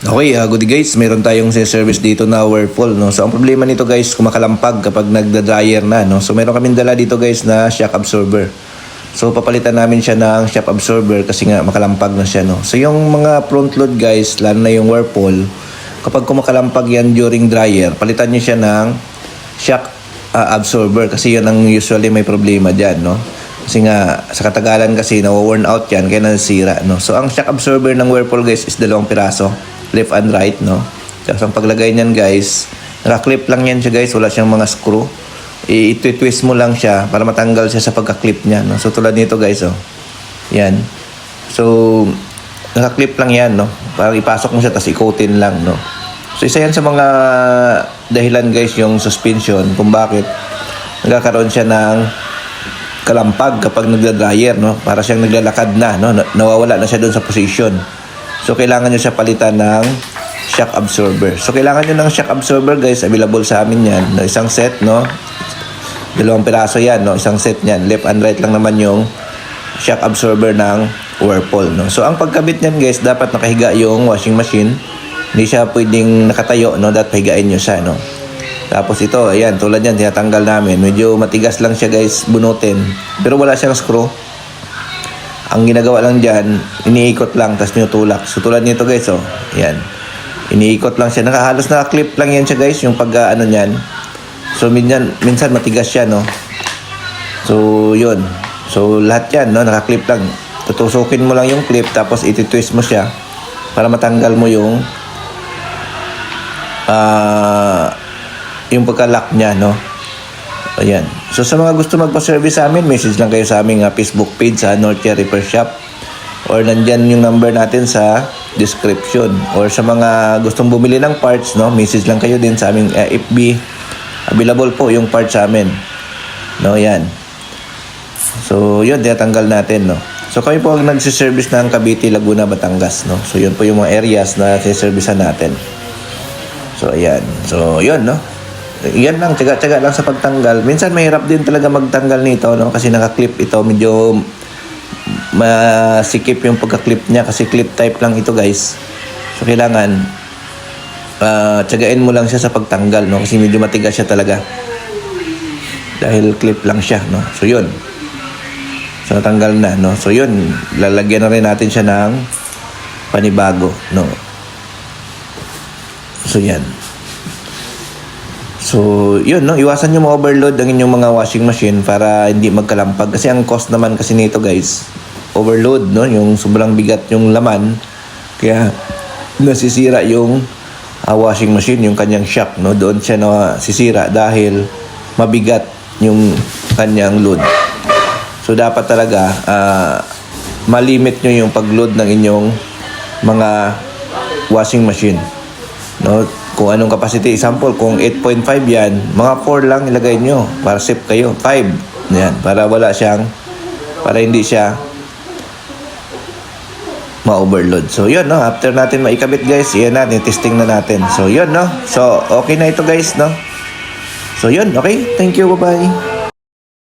Okay, good guys, meron tayong service dito na Whirlpool, no. So ang problema nito guys, kumakalampag kapag nagda-dryer na, no. So meron kaming dala dito guys na shock absorber. So papalitan namin siya ng shock absorber kasi nga makalampag na siya, no. So yung mga front load guys, lalo na yung Whirlpool, kapag kumakalampag yan during dryer, palitan niyo siya ng shock absorber kasi yun ang usually may problema diyan, no. Kasi nga sa katagalan kasi na-worn out yan kaya nasira, no. So ang shock absorber ng Whirlpool guys is 2 piraso, left and right, no. Tapos ang paglagay niyan guys, naka-clip lang yan siya guys, wala siyang mga screw. I-twist mo lang siya para matanggal siya sa pagka-clip niya, no. So tulad nito guys, oh. Yan. So naka-clip lang yan, no. Para ipasok mo siya tapos ikotin lang, no. So isa yan sa mga dahilan guys yung suspension kung bakit nagkakaroon siya ng kalampag kapag nagda-dryer, no. Para siyang naglalakad na, no. Nawawala na siya doon sa position. So, kailangan nyo siya palitan ng shock absorber. So, kailangan nyo ng shock absorber, guys. Available sa amin yan. No? Isang set, no? 2 piraso yan, no? Isang set yan. Left and right lang naman yung shock absorber ng Whirlpool, no? So, ang pagkabit niyan, guys, dapat nakahiga yung washing machine. Hindi siya pwedeng nakatayo, no? Dapat higain nyo siya, no? Tapos ito, ayan, tulad yan, tinatanggal namin. Medyo matigas lang siya, guys, bunutin. Pero wala siyang screw. Ang ginagawa lang dyan, iniikot lang, tapos tinutulak. So, tulad nito guys, oh. Yan. Iniikot lang siya. Halos naka-clip lang yan siya guys, yung pag-ano niyan. So, minsan matigas siya, no. So, yun. So, lahat yan, no, naka-clip lang. Tutusukin mo lang yung clip, tapos iti-twist mo siya para matanggal mo yung pagka-lock niya, no. Ayan. So sa mga gusto magpa-service sa amin, message lang kayo sa aming Facebook page sa Northia Repair Shop, or nandyan yung number natin sa description, or sa mga gustong bumili ng parts, no, message lang kayo din sa aming FB. Available po yung parts sa amin, no. Yan. So yun, tinatanggal natin, no. So kami po ang nagsiservice ng Cavite, Laguna, Batangas, no. So yun po yung mga areas na siservicean natin. So ayan. So yun, no. Yan lang, tiyaga-tiyaga lang sa pagtanggal. Minsan mahirap din talaga magtanggal nito, no? Kasi naka-clip ito, medyo masikip yung pagka-clip niya kasi clip type lang ito, guys. So kailangan tiyagain mo lang siya sa pagtanggal, no? Kasi medyo matigas siya talaga. Dahil clip lang siya, no? So yun. So natanggal na, no? So yun, lalagyan na rin natin siya ng panibago, no? So yan. So, yun, no? Iwasan nyo ma-overload ang inyong mga washing machine para hindi magkalampag. Kasi ang cost naman kasi nito, guys, overload, no? Yung sobrang bigat yung laman. Kaya, nasisira yung washing machine, yung kanyang shock, no? Doon siya nasisira dahil mabigat yung kanyang load. So, dapat talaga, malimit nyo yung pag-load ng inyong mga washing machine, no? Kung anong capacity, example, kung 8.5 yan, mga 4 lang ilagay nyo para safe kayo. 5, yan, para para hindi siya ma-overload. So, yun, no, after natin maikabit, guys, yan natin, testing na natin. So, yun, no, so, okay na ito, guys, no. So, yun, okay, thank you, bye-bye.